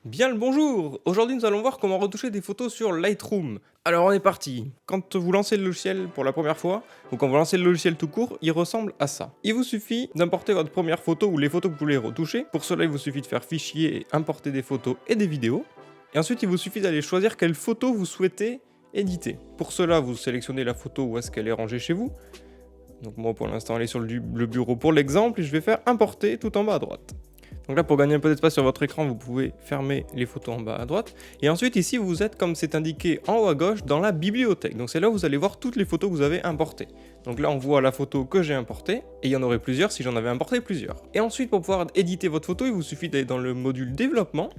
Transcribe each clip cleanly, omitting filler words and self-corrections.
Bien le bonjour! Aujourd'hui nous allons voir comment retoucher des photos sur Lightroom. Alors on est parti. Quand vous lancez le logiciel pour la première fois, ou quand vous lancez le logiciel tout court, il ressemble à ça. Il vous suffit d'importer votre première photo ou les photos que vous voulez retoucher. Pour cela il vous suffit de faire fichier et importer des photos et des vidéos. Et ensuite il vous suffit d'aller choisir quelle photo vous souhaitez éditer. Pour cela vous sélectionnez la photo où est-ce qu'elle est rangée chez vous. Donc moi pour l'instant elle est sur le bureau pour l'exemple et je vais faire importer tout en bas à droite. Donc là, pour gagner un peu d'espace sur votre écran, vous pouvez fermer les photos en bas à droite. Et ensuite, ici, vous êtes, comme c'est indiqué en haut à gauche, dans la bibliothèque. Donc c'est là où vous allez voir toutes les photos que vous avez importées. Donc là, on voit la photo que j'ai importée. Et il y en aurait plusieurs si j'en avais importé plusieurs. Et ensuite, pour pouvoir éditer votre photo, il vous suffit d'aller dans le module développement.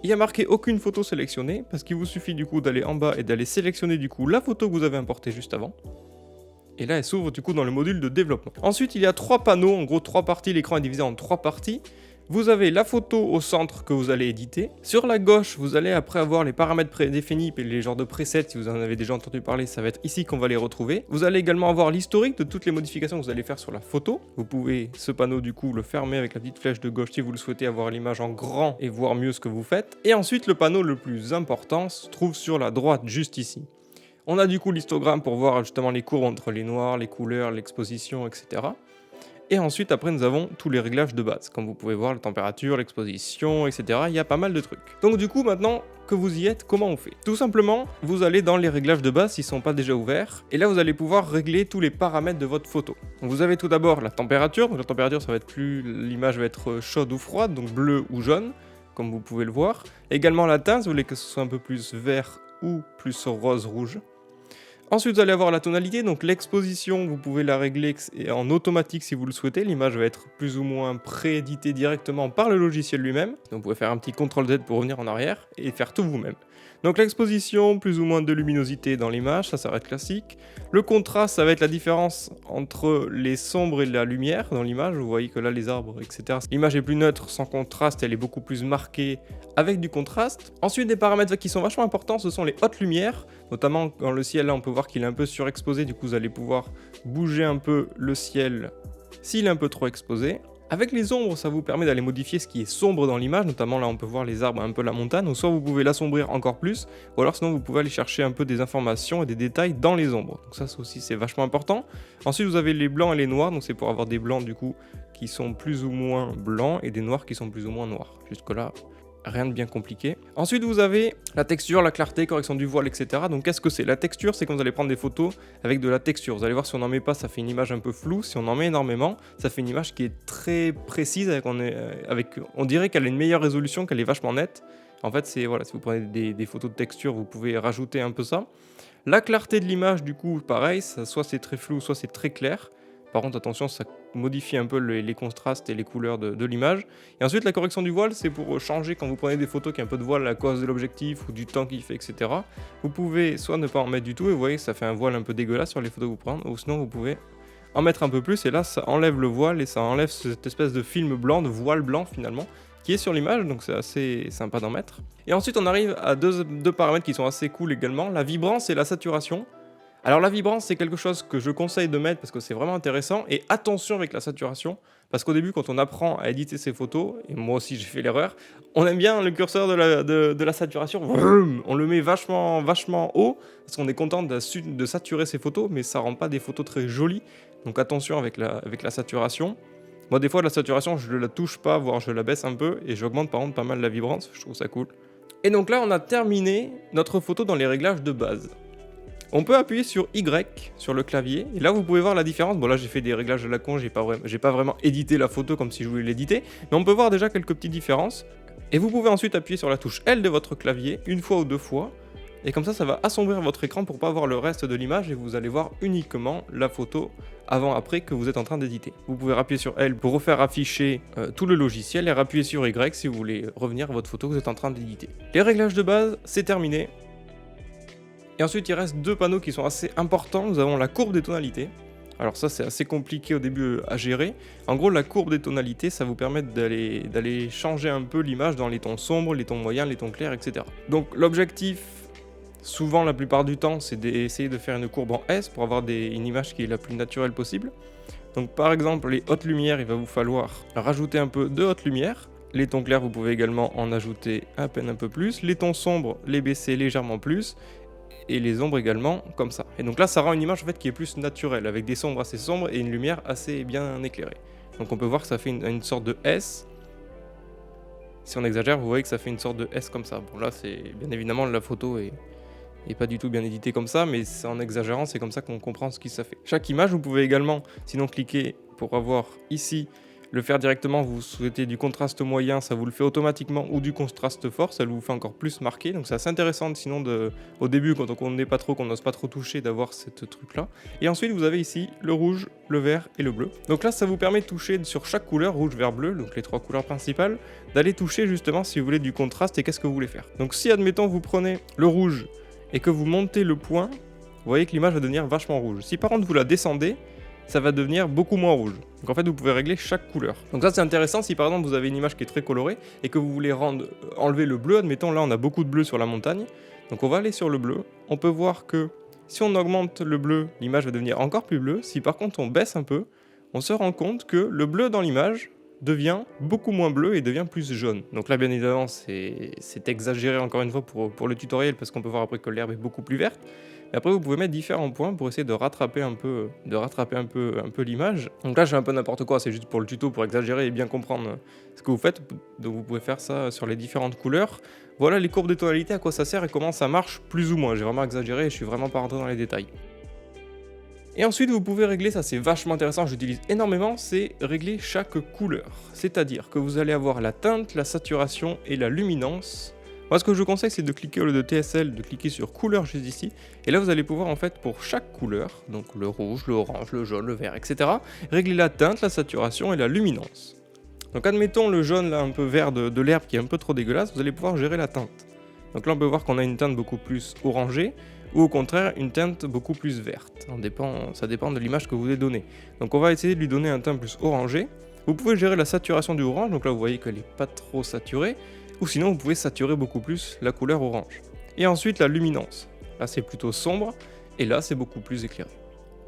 Il y a marqué aucune photo sélectionnée, parce qu'il vous suffit du coup d'aller en bas et d'aller sélectionner du coup la photo que vous avez importée juste avant. Et là, elle s'ouvre du coup dans le module de développement. Ensuite, il y a trois panneaux, en gros trois parties. L'écran est divisé en trois parties. Vous avez la photo au centre que vous allez éditer. Sur la gauche, vous allez après avoir les paramètres prédéfinis et les genres de presets. Si vous en avez déjà entendu parler, ça va être ici qu'on va les retrouver. Vous allez également avoir l'historique de toutes les modifications que vous allez faire sur la photo. Vous pouvez, ce panneau du coup, le fermer avec la petite flèche de gauche si vous le souhaitez avoir l'image en grand et voir mieux ce que vous faites. Et ensuite, le panneau le plus important se trouve sur la droite, juste ici. On a du coup l'histogramme pour voir justement les courbes entre les noirs, les couleurs, l'exposition, etc. Et ensuite, après, nous avons tous les réglages de base. Comme vous pouvez voir, la température, l'exposition, etc. Il y a pas mal de trucs. Donc du coup, maintenant que vous y êtes, comment on fait? Tout simplement, vous allez dans les réglages de base s'ils ne sont pas déjà ouverts. Et là, vous allez pouvoir régler tous les paramètres de votre photo. Donc vous avez tout d'abord la température. Donc la température, ça va être l'image va être chaude ou froide, donc bleu ou jaune, comme vous pouvez le voir. Également la teinte, si vous voulez que ce soit un peu plus vert ou plus rose-rouge. Ensuite, vous allez avoir la tonalité, donc l'exposition, vous pouvez la régler en automatique si vous le souhaitez. L'image va être plus ou moins prééditée directement par le logiciel lui-même. Donc vous pouvez faire un petit CTRL-Z pour revenir en arrière et faire tout vous-même. Donc l'exposition, plus ou moins de luminosité dans l'image, ça va être classique. Le contraste, ça va être la différence entre les sombres et la lumière dans l'image. Vous voyez que là, les arbres, etc. L'image est plus neutre, sans contraste, elle est beaucoup plus marquée avec du contraste. Ensuite, des paramètres qui sont vachement importants, ce sont les hautes lumières. Notamment dans le ciel, là, on peut voir qu'il est un peu surexposé. Du coup, vous allez pouvoir bouger un peu le ciel s'il est un peu trop exposé. Avec les ombres, ça vous permet d'aller modifier ce qui est sombre dans l'image, notamment là on peut voir les arbres, un peu la montagne, ou soit vous pouvez l'assombrir encore plus, ou alors sinon vous pouvez aller chercher un peu des informations et des détails dans les ombres. Donc ça aussi c'est vachement important. Ensuite vous avez les blancs et les noirs, donc c'est pour avoir des blancs du coup qui sont plus ou moins blancs et des noirs qui sont plus ou moins noirs. Jusque là, rien de bien compliqué. Ensuite, vous avez la texture, la clarté, correction du voile, etc. Donc, qu'est-ce que c'est? La texture, c'est quand vous allez prendre des photos avec de la texture. Vous allez voir, si on n'en met pas, ça fait une image un peu floue. Si on en met énormément, ça fait une image qui est très précise. On dirait qu'elle a une meilleure résolution, qu'elle est vachement nette. En fait, voilà, si vous prenez des photos de texture, vous pouvez rajouter un peu ça. La clarté de l'image, du coup, pareil, soit c'est très flou, soit c'est très clair. Par contre, attention, ça modifie un peu les contrastes et les couleurs de l'image. Et ensuite, la correction du voile, c'est pour changer quand vous prenez des photos qui ont un peu de voile à cause de l'objectif ou du temps qu'il fait, etc. Vous pouvez soit ne pas en mettre du tout, et vous voyez, ça fait un voile un peu dégueulasse sur les photos que vous prenez, ou sinon vous pouvez en mettre un peu plus, et là, ça enlève le voile et ça enlève cette espèce de film blanc, de voile blanc finalement, qui est sur l'image, donc c'est assez sympa d'en mettre. Et ensuite, on arrive à deux paramètres qui sont assez cool également, la vibrance et la saturation. Alors la vibrance, c'est quelque chose que je conseille de mettre parce que c'est vraiment intéressant, et attention avec la saturation, parce qu'au début quand on apprend à éditer ses photos, et moi aussi j'ai fait l'erreur, on aime bien le curseur de la saturation, vroom, on le met vachement haut, parce qu'on est content de saturer ses photos, mais ça rend pas des photos très jolies, donc attention avec la saturation. Moi des fois la saturation je ne la touche pas, voire je la baisse un peu, et j'augmente par contre pas mal la vibrance, je trouve ça cool. Et donc là on a terminé notre photo dans les réglages de base. On peut appuyer sur Y sur le clavier, et là vous pouvez voir la différence. Bon là j'ai fait des réglages à la con, j'ai pas vraiment édité la photo comme si je voulais l'éditer, mais on peut voir déjà quelques petites différences. Et vous pouvez ensuite appuyer sur la touche L de votre clavier, une fois ou deux fois, et comme ça va assombrir votre écran pour pas voir le reste de l'image, et vous allez voir uniquement la photo avant-après que vous êtes en train d'éditer. Vous pouvez appuyer sur L pour refaire afficher tout le logiciel, et appuyer sur Y si vous voulez revenir à votre photo que vous êtes en train d'éditer. Les réglages de base, c'est terminé. Et ensuite, il reste deux panneaux qui sont assez importants. Nous avons la courbe des tonalités. Alors ça, c'est assez compliqué au début à gérer. En gros, la courbe des tonalités, ça vous permet d'aller changer un peu l'image dans les tons sombres, les tons moyens, les tons clairs, etc. Donc l'objectif, souvent la plupart du temps, c'est d'essayer de faire une courbe en S pour avoir une image qui est la plus naturelle possible. Donc par exemple, les hautes lumières, il va vous falloir rajouter un peu de haute lumière. Les tons clairs, vous pouvez également en ajouter à peine un peu plus. Les tons sombres, les baisser légèrement plus. Et les ombres également, comme ça. Et donc là, ça rend une image en fait qui est plus naturelle, avec des sombres assez sombres et une lumière assez bien éclairée. Donc on peut voir que ça fait une sorte de S. Si on exagère, vous voyez que ça fait une sorte de S comme ça. Bon là, c'est bien évidemment la photo est pas du tout bien éditée comme ça, mais en exagérant, c'est comme ça qu'on comprend ce qui ça fait. Chaque image, vous pouvez également, sinon cliquer pour avoir ici, le faire directement, vous souhaitez du contraste moyen, ça vous le fait automatiquement, ou du contraste fort, ça vous fait encore plus marquer. Donc c'est assez intéressant sinon au début, quand on n'est pas trop, qu'on n'ose pas trop toucher, d'avoir ce truc là. Et ensuite vous avez ici le rouge, le vert et le bleu. Donc là ça vous permet de toucher sur chaque couleur, rouge, vert, bleu, donc les 3 couleurs principales, d'aller toucher justement si vous voulez du contraste et qu'est-ce que vous voulez faire. Donc si admettons vous prenez le rouge et que vous montez le point, vous voyez que l'image va devenir vachement rouge. Si par contre vous la descendez, ça va devenir beaucoup moins rouge. Donc en fait vous pouvez régler chaque couleur. Donc ça c'est intéressant si par exemple vous avez une image qui est très colorée et que vous voulez enlever le bleu, admettons là on a beaucoup de bleu sur la montagne, donc on va aller sur le bleu, on peut voir que si on augmente le bleu, l'image va devenir encore plus bleue, si par contre on baisse un peu, on se rend compte que le bleu dans l'image devient beaucoup moins bleu et devient plus jaune. Donc là bien évidemment c'est exagéré encore une fois pour le tutoriel parce qu'on peut voir après que l'herbe est beaucoup plus verte. Et après vous pouvez mettre différents points pour essayer de rattraper un peu l'image. Donc là je fais un peu n'importe quoi, c'est juste pour le tuto, pour exagérer et bien comprendre ce que vous faites. Donc vous pouvez faire ça sur les différentes couleurs. Voilà les courbes de tonalité, à quoi ça sert et comment ça marche plus ou moins. J'ai vraiment exagéré et je suis vraiment pas rentré dans les détails. Et ensuite vous pouvez régler, ça c'est vachement intéressant, j'utilise énormément, c'est régler chaque couleur. C'est-à-dire que vous allez avoir la teinte, la saturation et la luminance. Moi ce que je vous conseille c'est de cliquer au lieu de TSL, de cliquer sur couleur juste ici. Et là vous allez pouvoir en fait pour chaque couleur, donc le rouge, le orange, le jaune, le vert, etc. régler la teinte, la saturation et la luminance. Donc admettons le jaune là un peu vert de l'herbe qui est un peu trop dégueulasse, vous allez pouvoir gérer la teinte. Donc là on peut voir qu'on a une teinte beaucoup plus orangée, ou au contraire une teinte beaucoup plus verte. Ça dépend de l'image que vous voulez donner. Donc on va essayer de lui donner un teint plus orangé. Vous pouvez gérer la saturation du orange, donc là vous voyez qu'elle n'est pas trop saturée, ou sinon vous pouvez saturer beaucoup plus la couleur orange. Et ensuite la luminance. Là c'est plutôt sombre, et là c'est beaucoup plus éclairé.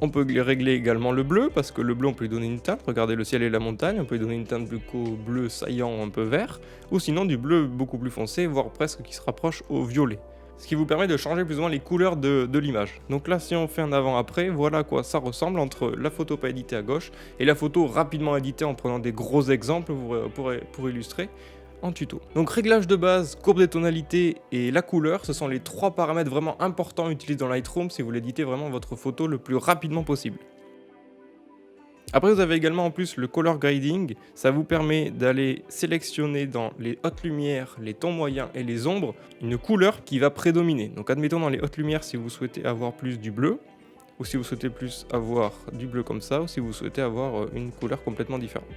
On peut régler également le bleu, parce que le bleu on peut lui donner une teinte, regardez le ciel et la montagne, on peut lui donner une teinte bleu saillant un peu vert, ou sinon du bleu beaucoup plus foncé, voire presque qui se rapproche au violet. Ce qui vous permet de changer plus ou moins les couleurs de l'image. Donc là si on fait un avant-après, voilà à quoi ça ressemble entre la photo pas éditée à gauche et la photo rapidement éditée en prenant des gros exemples pour illustrer en tuto. Donc réglage de base, courbe des tonalités et la couleur, ce sont les 3 paramètres vraiment importants utilisés dans Lightroom si vous voulez éditer vraiment votre photo le plus rapidement possible. Après vous avez également en plus le color grading, ça vous permet d'aller sélectionner dans les hautes lumières, les tons moyens et les ombres, une couleur qui va prédominer. Donc admettons dans les hautes lumières si vous souhaitez avoir plus du bleu, ou si vous souhaitez plus avoir du bleu comme ça, ou si vous souhaitez avoir une couleur complètement différente.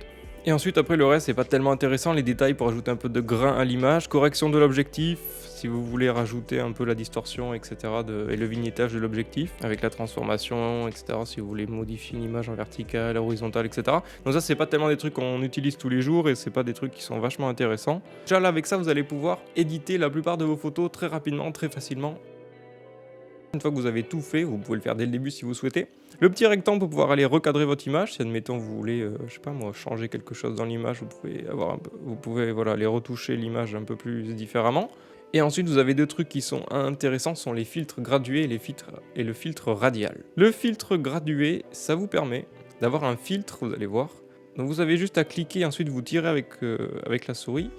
Et ensuite après le reste c'est pas tellement intéressant, les détails pour ajouter un peu de grain à l'image, correction de l'objectif, si vous voulez rajouter un peu la distorsion etc. et le vignettage de l'objectif, avec la transformation etc. si vous voulez modifier une image en verticale, horizontale etc. Donc ça c'est pas tellement des trucs qu'on utilise tous les jours et c'est pas des trucs qui sont vachement intéressants. Déjà là avec ça vous allez pouvoir éditer la plupart de vos photos très rapidement, très facilement. Une fois que vous avez tout fait, vous pouvez le faire dès le début si vous souhaitez. Le petit rectangle pour pouvoir aller recadrer votre image, si admettons vous voulez, je sais pas moi, changer quelque chose dans l'image, vous pouvez voilà, aller retoucher l'image un peu plus différemment. Et ensuite vous avez 2 trucs qui sont intéressants, sont les filtres gradués et le filtre radial. Le filtre gradué, ça vous permet d'avoir un filtre, vous allez voir. Donc vous avez juste à cliquer, ensuite vous tirez avec la souris.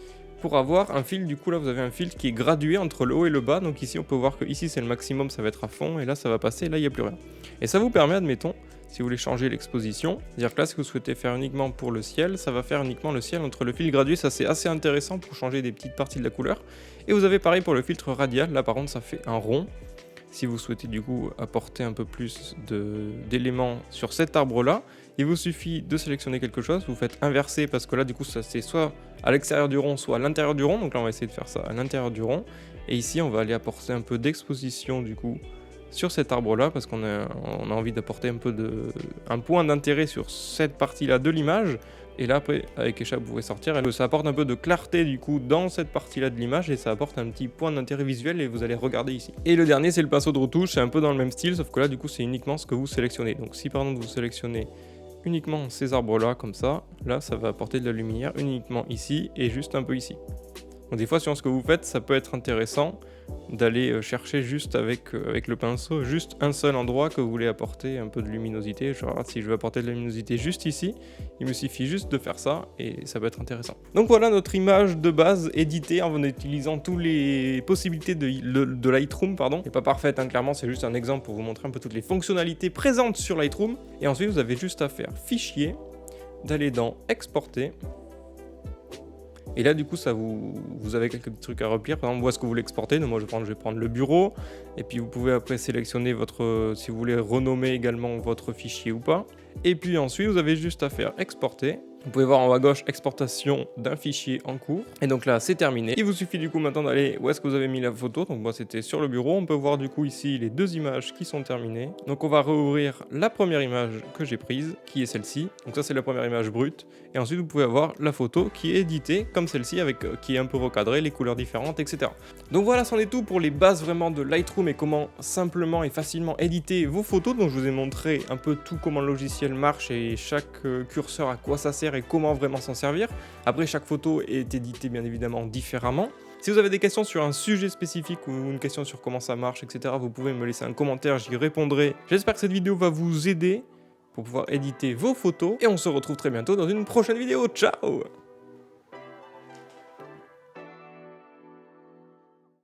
Pour avoir un filtre, du coup là vous avez un filtre qui est gradué entre le haut et le bas, donc ici on peut voir que ici c'est le maximum, ça va être à fond, et là ça va passer, et là il n'y a plus rien. Et ça vous permet, admettons, si vous voulez changer l'exposition, c'est-à-dire que là si vous souhaitez faire uniquement pour le ciel, ça va faire uniquement le ciel entre le fil gradué, ça c'est assez intéressant pour changer des petites parties de la couleur. Et vous avez pareil pour le filtre radial, là par contre ça fait un rond. Si vous souhaitez du coup apporter un peu plus d'éléments sur cet arbre là, il vous suffit de sélectionner quelque chose, vous faites inverser parce que là du coup ça c'est soit à l'extérieur du rond soit à l'intérieur du rond, donc là on va essayer de faire ça à l'intérieur du rond, et ici on va aller apporter un peu d'exposition du coup sur cet arbre là parce qu'on a envie d'apporter un point d'intérêt sur cette partie là de l'image. Et là après avec échappe vous pouvez sortir et ça apporte un peu de clarté du coup dans cette partie là de l'image et ça apporte un petit point d'intérêt visuel et vous allez regarder ici. Et le dernier c'est le pinceau de retouche, c'est un peu dans le même style sauf que là du coup c'est uniquement ce que vous sélectionnez. Donc si par exemple vous sélectionnez uniquement ces arbres-là, comme ça. Là, ça va apporter de la lumière uniquement ici et juste un peu ici. Donc des fois, sur ce que vous faites, ça peut être intéressant d'aller chercher juste avec le pinceau, juste un seul endroit que vous voulez apporter un peu de luminosité. Je regarde si je veux apporter de la luminosité juste ici, il me suffit juste de faire ça et ça peut être intéressant. Donc voilà notre image de base éditée en utilisant toutes les possibilités de Lightroom, pardon. C'est pas parfaite, hein, clairement, c'est juste un exemple pour vous montrer un peu toutes les fonctionnalités présentes sur Lightroom. Et ensuite, vous avez juste à faire Fichier, d'aller dans Exporter. Et là, du coup, vous avez quelques petits trucs à remplir. Par exemple, où est-ce que vous voulez exporter. Donc, moi, je vais prendre le bureau. Et puis, vous pouvez après sélectionner si vous voulez renommer également votre fichier ou pas. Et puis ensuite, vous avez juste à faire exporter. Vous pouvez voir en haut à gauche, exportation d'un fichier en cours. Et donc là, c'est terminé. Il vous suffit du coup maintenant d'aller où est-ce que vous avez mis la photo. Donc moi, c'était sur le bureau. On peut voir du coup ici les deux images qui sont terminées. Donc on va rouvrir la première image que j'ai prise, qui est celle-ci. Donc ça, c'est la première image brute. Et ensuite, vous pouvez avoir la photo qui est éditée, comme celle-ci, qui est un peu recadrée, les couleurs différentes, etc. Donc voilà, c'en est tout pour les bases vraiment de Lightroom et comment simplement et facilement éditer vos photos. Donc je vous ai montré un peu tout comment le logiciel marche et chaque curseur à quoi ça sert et comment vraiment s'en servir. Après, chaque photo est éditée bien évidemment différemment. Si vous avez des questions sur un sujet spécifique ou une question sur comment ça marche, etc., vous pouvez me laisser un commentaire, j'y répondrai. J'espère que cette vidéo va vous aider pour pouvoir éditer vos photos et on se retrouve très bientôt dans une prochaine vidéo. Ciao!